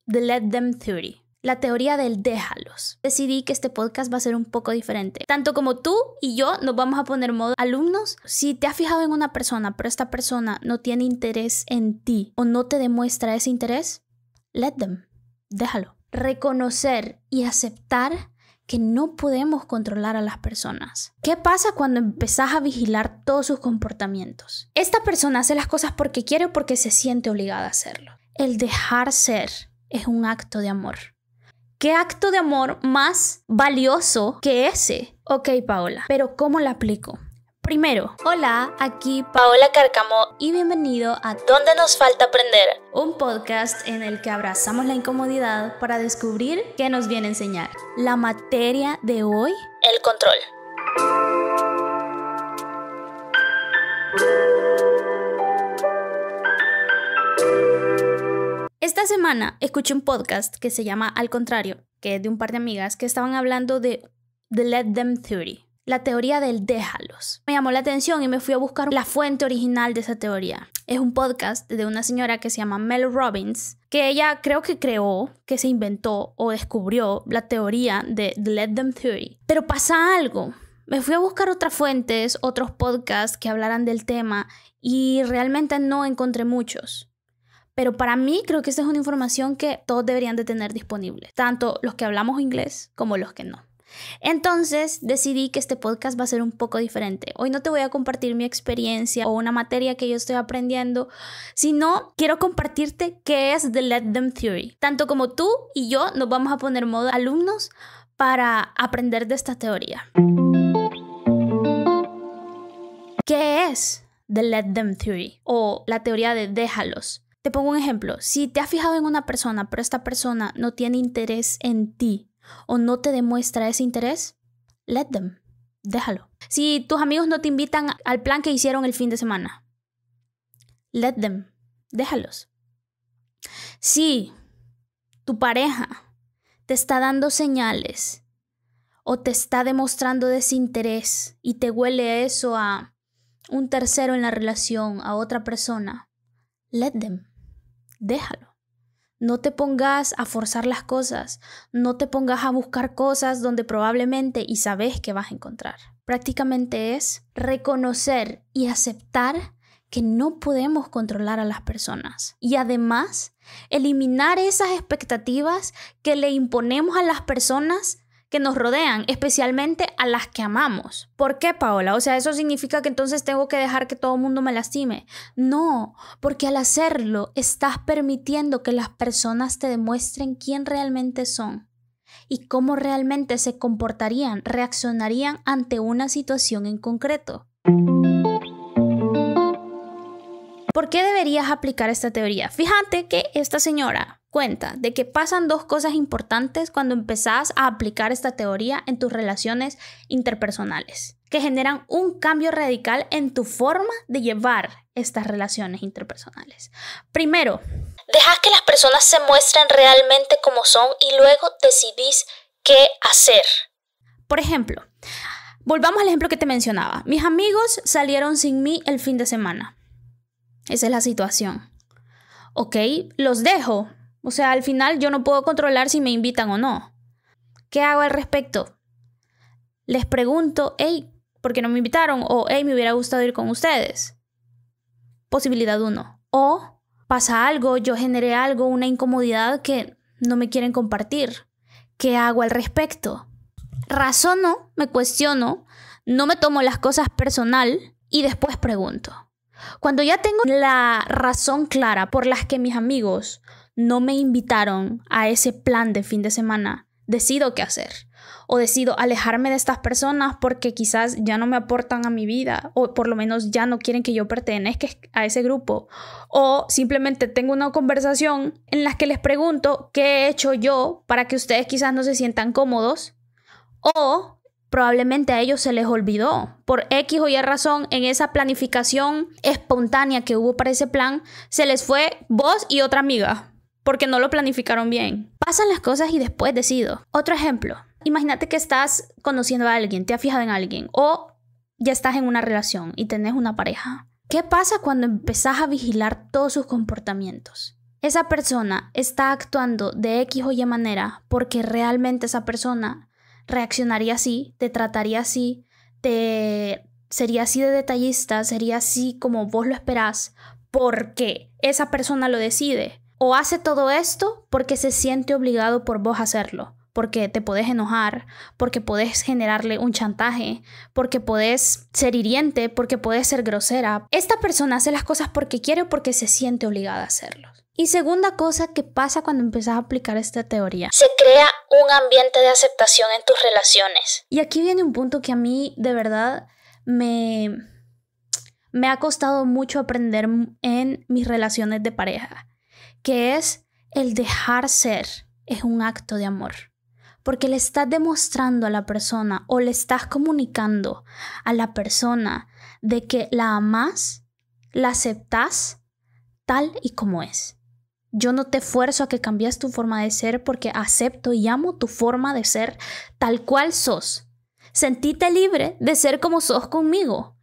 The Let Them Theory, la teoría del déjalos. Decidí que este podcast va a ser un poco diferente. Tanto como tú y yo nos vamos a poner modo alumnos. Si te has fijado en una persona, pero esta persona no tiene interés en ti o no te demuestra ese interés, let them, déjalo. Reconocer y aceptar que no podemos controlar a las personas. ¿Qué pasa cuando empezás a vigilar todos sus comportamientos? Esta persona hace las cosas porque quiere o porque se siente obligada a hacerlo. El dejar ser es un acto de amor. ¿Qué acto de amor más valioso que ese? Ok, Paola, pero ¿cómo la aplico? Primero, hola, aquí Paola Cárcamo y bienvenido a ¿Dónde nos falta aprender? Un podcast en el que abrazamos la incomodidad para descubrir qué nos viene a enseñar. La materia de hoy, el control. Esta semana escuché un podcast que se llama Al Contrario, que es de un par de amigas que estaban hablando de The Let Them Theory. La teoría del déjalos. Me llamó la atención y me fui a buscar la fuente original de esa teoría. Es un podcast de una señora que se llama Mel Robbins, que ella creo que creó, que se inventó o descubrió la teoría de The Let Them Theory. Pero pasa algo. Me fui a buscar otras fuentes, otros podcasts que hablaran del tema y realmente no encontré muchos. Pero para mí creo que esta es una información que todos deberían de tener disponible, tanto los que hablamos inglés como los que no. Entonces decidí que este podcast va a ser un poco diferente. Hoy no te voy a compartir mi experiencia o una materia que yo estoy aprendiendo, sino quiero compartirte qué es The Let Them Theory. Tanto como tú y yo nos vamos a poner modo alumnos para aprender de esta teoría. ¿Qué es The Let Them Theory o la teoría de déjalos? Te pongo un ejemplo. Si te has fijado en una persona, pero esta persona no tiene interés en ti o no te demuestra ese interés, let them, déjalo. Si tus amigos no te invitan al plan que hicieron el fin de semana, let them, déjalos. Si tu pareja te está dando señales o te está demostrando desinterés y te huele eso a un tercero en la relación, a otra persona, let them, déjalo. No te pongas a forzar las cosas, no te pongas a buscar cosas donde probablemente y sabes que vas a encontrar. Prácticamente es reconocer y aceptar que no podemos controlar a las personas. Y además, eliminar esas expectativas que le imponemos a las personas que nos rodean, especialmente a las que amamos. ¿Por qué, Paola? O sea, ¿eso significa que entonces tengo que dejar que todo el mundo me lastime? No, porque al hacerlo estás permitiendo que las personas te demuestren quién realmente son y cómo realmente se comportarían, reaccionarían ante una situación en concreto. ¿Por qué deberías aplicar esta teoría? Fíjate que esta señora cuenta de que pasan dos cosas importantes cuando empezás a aplicar esta teoría en tus relaciones interpersonales, que generan un cambio radical en tu forma de llevar estas relaciones interpersonales. Primero, dejas que las personas se muestren realmente como son y luego decidís qué hacer. Por ejemplo, volvamos al ejemplo que te mencionaba. Mis amigos salieron sin mí el fin de semana. Esa es la situación. Ok, los dejo. O sea, al final yo no puedo controlar si me invitan o no. ¿Qué hago al respecto? Les pregunto, hey, ¿por qué no me invitaron? O, hey, me hubiera gustado ir con ustedes. Posibilidad 1. O pasa algo, yo generé algo, una incomodidad que no me quieren compartir. ¿Qué hago al respecto? Razono, me cuestiono, no me tomo las cosas personal y después pregunto. Cuando ya tengo la razón clara por las que mis amigos no me invitaron a ese plan de fin de semana, decido qué hacer. O decido alejarme de estas personas porque quizás ya no me aportan a mi vida o por lo menos ya no quieren que yo pertenezca a ese grupo. O simplemente tengo una conversación en la que les pregunto qué he hecho yo para que ustedes quizás no se sientan cómodos. O probablemente a ellos se les olvidó. Por X o Y razón, en esa planificación espontánea que hubo para ese plan, se les fue vos y otra amiga, porque no lo planificaron bien. Pasan las cosas y después decido. Otro ejemplo. Imagínate que estás conociendo a alguien, te has fijado en alguien, o ya estás en una relación y tenés una pareja. ¿Qué pasa cuando empezás a vigilar todos sus comportamientos? esa persona está actuando de X o Y manera porque realmente esa persona reaccionaría así, te trataría así, sería así de detallista, sería así como vos lo esperás, porque esa persona lo decide. O hace todo esto porque se siente obligado por vos a hacerlo, porque te podés enojar, porque podés generarle un chantaje, porque podés ser hiriente, porque podés ser grosera. Esta persona hace las cosas porque quiere o porque se siente obligada a hacerlo. Y segunda cosa que pasa cuando empezás a aplicar esta teoría: se crea un ambiente de aceptación en tus relaciones. Y aquí viene un punto que a mí de verdad me ha costado mucho aprender en mis relaciones de pareja, que es el dejar ser. Es un acto de amor, porque le estás demostrando a la persona o le estás comunicando a la persona de que la amás, la aceptás tal y como es. Yo no te fuerzo a que cambies tu forma de ser porque acepto y amo tu forma de ser tal cual sos. Sentite libre de ser como sos conmigo.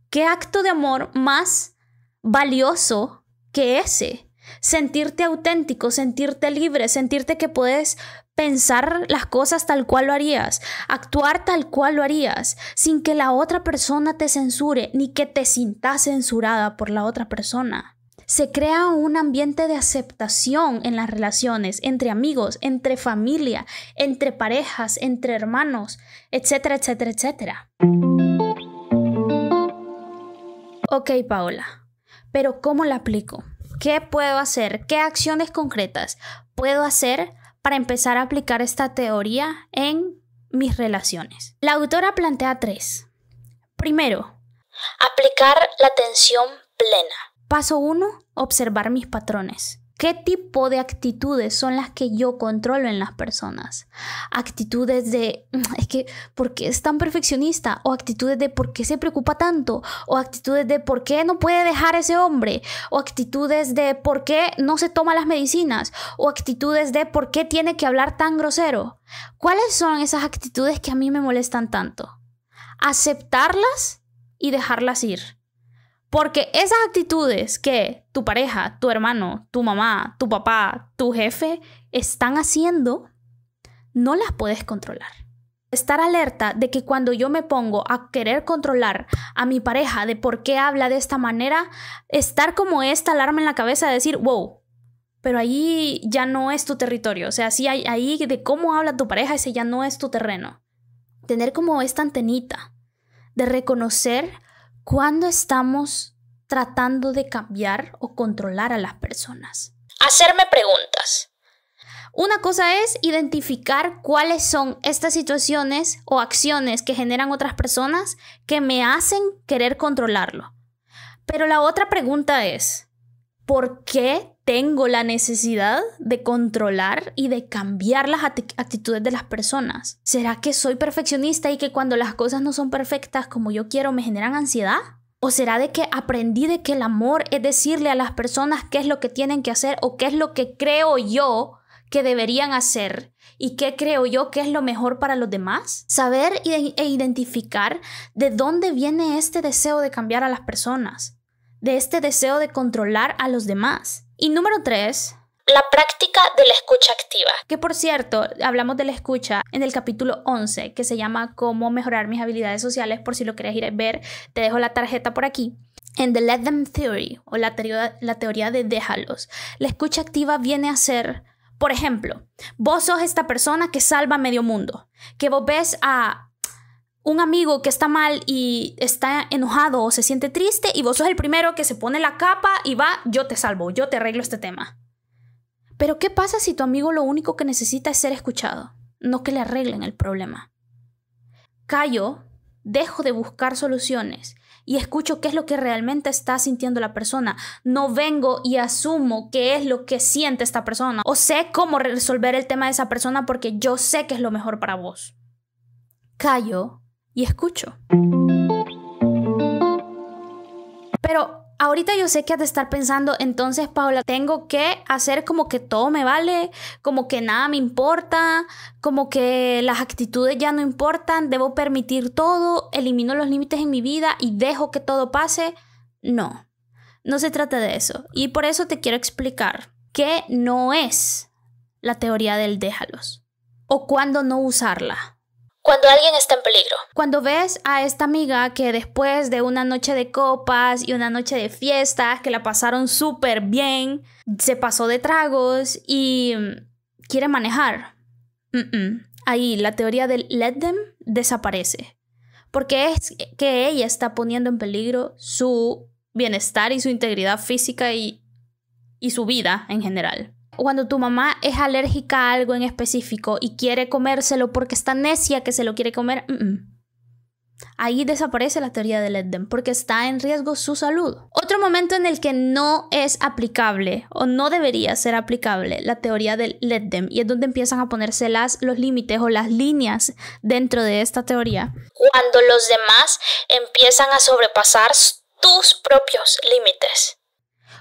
¿Qué acto de amor más valioso que ese? Sentirte auténtico, sentirte libre, sentirte que puedes pensar las cosas tal cual lo harías, actuar tal cual lo harías, sin que la otra persona te censure ni que te sientas censurada por la otra persona. Se crea un ambiente de aceptación en las relaciones, entre amigos, entre familia, entre parejas, entre hermanos, etcétera, etcétera, etcétera. Ok, Paola, pero ¿cómo la aplico? ¿Qué puedo hacer? ¿Qué acciones concretas puedo hacer para empezar a aplicar esta teoría en mis relaciones? La autora plantea 3. Primero, aplicar la atención plena. Paso 1, observar mis patrones. ¿Qué tipo de actitudes son las que yo controlo en las personas? Actitudes de, es que, ¿por qué es tan perfeccionista? O actitudes de, ¿por qué se preocupa tanto? O actitudes de, ¿por qué no puede dejar a ese hombre? O actitudes de, ¿por qué no se toma las medicinas? O actitudes de, ¿por qué tiene que hablar tan grosero? ¿Cuáles son esas actitudes que a mí me molestan tanto? Aceptarlas y dejarlas ir. Porque esas actitudes que tu pareja, tu hermano, tu mamá, tu papá, tu jefe están haciendo, no las puedes controlar. Estar alerta de que cuando yo me pongo a querer controlar a mi pareja de por qué habla de esta manera, estar como esta alarma en la cabeza de decir, wow, pero ahí ya no es tu territorio. O sea, sí, ahí de cómo habla tu pareja, ese ya no es tu terreno. Tener como esta antenita de reconocer cuando estamos tratando de cambiar o controlar a las personas. Hacerme preguntas. Una cosa es identificar cuáles son estas situaciones o acciones que generan otras personas que me hacen querer controlarlo. Pero la otra pregunta es, ¿por qué tengo la necesidad de controlar y de cambiar las actitudes de las personas? ¿Será que soy perfeccionista y que cuando las cosas no son perfectas como yo quiero me generan ansiedad? ¿O será de que aprendí de que el amor es decirle a las personas qué es lo que tienen que hacer o qué es lo que creo yo que deberían hacer y qué creo yo que es lo mejor para los demás? Saber e identificar de dónde viene este deseo de cambiar a las personas, de este deseo de controlar a los demás. Y número 3, la práctica de la escucha activa. Que por cierto, hablamos de la escucha en el capítulo 11, que se llama Cómo mejorar mis habilidades sociales. Por si lo quieres ir a ver, te dejo la tarjeta por aquí. En The Let Them Theory, o la teoría de déjalos, la escucha activa viene a ser, por ejemplo, vos sos esta persona que salva a medio mundo, que vos ves a un amigo que está mal y está enojado o se siente triste y vos sos el primero que se pone la capa y va, yo te salvo, yo te arreglo este tema. Pero ¿qué pasa si tu amigo lo único que necesita es ser escuchado? No que le arreglen el problema. Callo, dejo de buscar soluciones y escucho qué es lo que realmente está sintiendo la persona. No vengo y asumo qué es lo que siente esta persona o sé cómo resolver el tema de esa persona porque yo sé que es lo mejor para vos. Callo y escucho. Pero ahorita yo sé que has de estar pensando, entonces, Paola, tengo que hacer como que todo me vale, como que nada me importa, como que las actitudes ya no importan, debo permitir todo, elimino los límites en mi vida y dejo que todo pase. No se trata de eso. Y por eso te quiero explicar ¿Qué no es la teoría del déjalos? ¿O cuándo no usarla? Cuando alguien está en peligro. Cuando ves a esta amiga que después de una noche de copas y una noche de fiestas, que la pasaron súper bien, se pasó de tragos y quiere manejar. Ahí la teoría del let them desaparece. Porque es que ella está poniendo en peligro su bienestar y su integridad física y su vida en general. Cuando tu mamá es alérgica a algo en específico y quiere comérselo porque está necia que se lo quiere comer, ahí desaparece la teoría de let them porque está en riesgo su salud. Otro momento en el que no es aplicable o no debería ser aplicable la teoría del let them, y es donde empiezan a ponerse los límites o las líneas dentro de esta teoría. Cuando los demás empiezan a sobrepasar tus propios límites.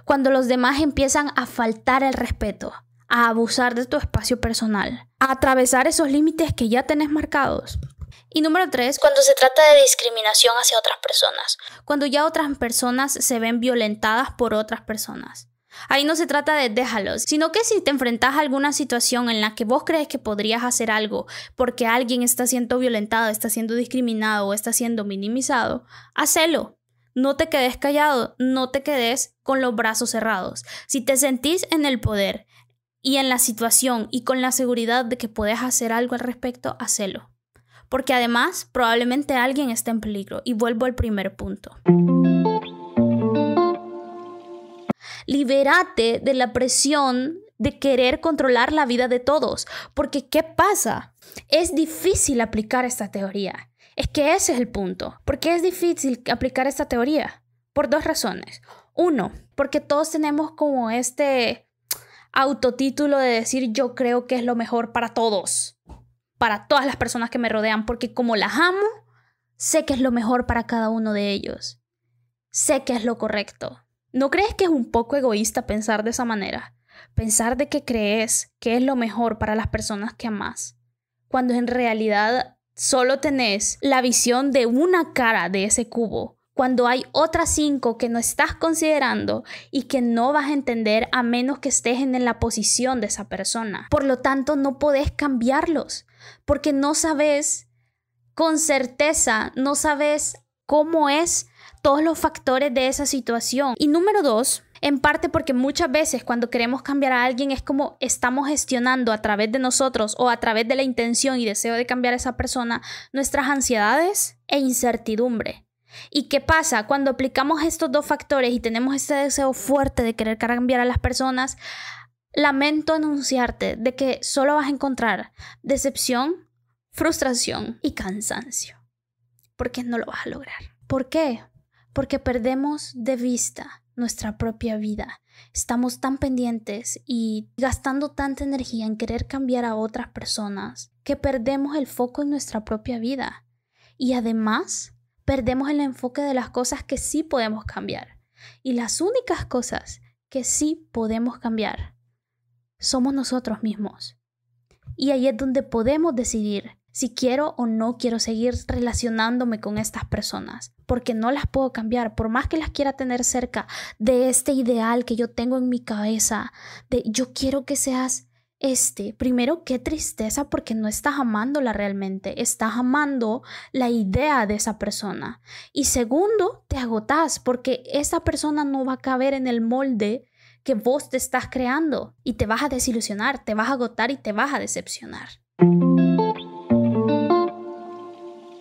Cuando los demás empiezan a faltar el respeto, a abusar de tu espacio personal, a atravesar esos límites que ya tenés marcados. Y número 3, cuando se trata de discriminación hacia otras personas. Cuando ya otras personas se ven violentadas por otras personas. Ahí no se trata de déjalos, sino que si te enfrentas a alguna situación en la que vos crees que podrías hacer algo porque alguien está siendo violentado, está siendo discriminado o está siendo minimizado, hacelo. No te quedes callado, no te quedes con los brazos cerrados. Si te sentís en el poder y en la situación y con la seguridad de que puedes hacer algo al respecto, hacelo. Porque además probablemente alguien está en peligro. Y vuelvo al primer punto. Libérate de la presión de querer controlar la vida de todos. Porque ¿qué pasa? Es difícil aplicar esta teoría. Es que ese es el punto. ¿Por qué es difícil aplicar esta teoría? Por 2 razones. 1, porque todos tenemos como este autotítulo de decir yo creo que es lo mejor para todos. Para todas las personas que me rodean. Porque como las amo, sé que es lo mejor para cada uno de ellos. Sé que es lo correcto. ¿No crees que es un poco egoísta pensar de esa manera? Pensar de que crees que es lo mejor para las personas que amas. Cuando en realidad solo tenés la visión de una cara de ese cubo, cuando hay otras 5 que no estás considerando y que no vas a entender a menos que estés en la posición de esa persona. Por lo tanto, no podés cambiarlos, porque no sabes con certeza, no sabes cómo es todos los factores de esa situación. Y número 2, en parte porque muchas veces cuando queremos cambiar a alguien es como estamos gestionando a través de nosotros o a través de la intención y deseo de cambiar a esa persona nuestras ansiedades e incertidumbre. ¿Y qué pasa? Cuando aplicamos estos 2 factores y tenemos este deseo fuerte de querer cambiar a las personas, lamento anunciarte de que solo vas a encontrar decepción, frustración y cansancio. Porque no lo vas a lograr. ¿Por qué? Porque perdemos de vista nuestra propia vida. Estamos tan pendientes y gastando tanta energía en querer cambiar a otras personas que perdemos el foco en nuestra propia vida. Y además, perdemos el enfoque de las cosas que sí podemos cambiar. Y las únicas cosas que sí podemos cambiar somos nosotros mismos. Y ahí es donde podemos decidir si quiero o no quiero seguir relacionándome con estas personas, porque no las puedo cambiar, por más que las quiera tener cerca de este ideal que yo tengo en mi cabeza, de yo quiero que seas primero, qué tristeza porque no estás amándola realmente, estás amando la idea de esa persona. Y segundo, te agotás porque esa persona no va a caber en el molde que vos te estás creando y te vas a desilusionar, te vas a agotar y te vas a decepcionar.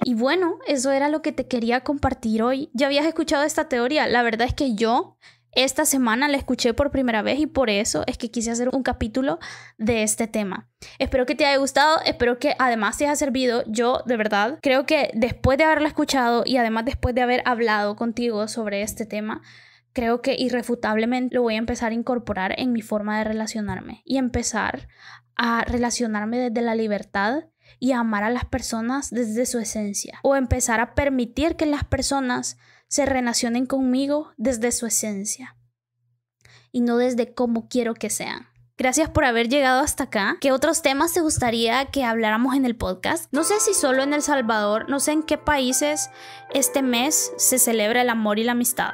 Y bueno, eso era lo que te quería compartir hoy. ¿Ya habías escuchado esta teoría? La verdad es que yo esta semana la escuché por primera vez y por eso es que quise hacer un capítulo de este tema. Espero que te haya gustado, espero que además te haya servido. Yo de verdad creo que después de haberla escuchado y además después de haber hablado contigo sobre este tema, creo que irrefutablemente lo voy a empezar a incorporar en mi forma de relacionarme y empezar a relacionarme desde la libertad y a amar a las personas desde su esencia, o empezar a permitir que las personas se relacionen conmigo desde su esencia y no desde cómo quiero que sean. Gracias por haber llegado hasta acá. ¿Qué otros temas te gustaría que habláramos en el podcast? No sé si solo en El Salvador, no sé en qué países este mes se celebra el amor y la amistad.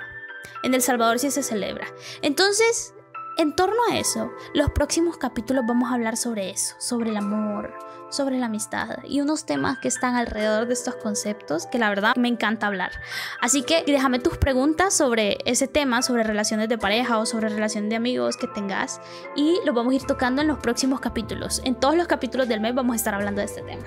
En El Salvador sí se celebra. Entonces, en torno a eso, los próximos capítulos vamos a hablar sobre eso, sobre el amor, sobre la amistad y unos temas que están alrededor de estos conceptos que la verdad me encanta hablar. Así que déjame tus preguntas sobre ese tema, sobre relaciones de pareja o sobre relaciones de amigos que tengas, y lo vamos a ir tocando en los próximos capítulos. En todos los capítulos del mes vamos a estar hablando de este tema.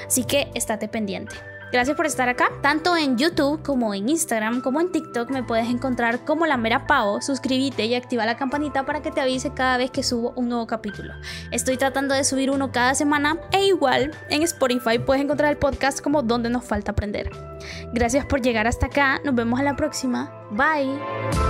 Así que estate pendiente. Gracias por estar acá. Tanto en YouTube como en Instagram como en TikTok me puedes encontrar como La Mera Pao. Suscríbete y activa la campanita para que te avise cada vez que subo un nuevo capítulo. Estoy tratando de subir uno cada semana, e igual en Spotify puedes encontrar el podcast como Donde Nos Falta Aprender. Gracias por llegar hasta acá. Nos vemos a la próxima. Bye.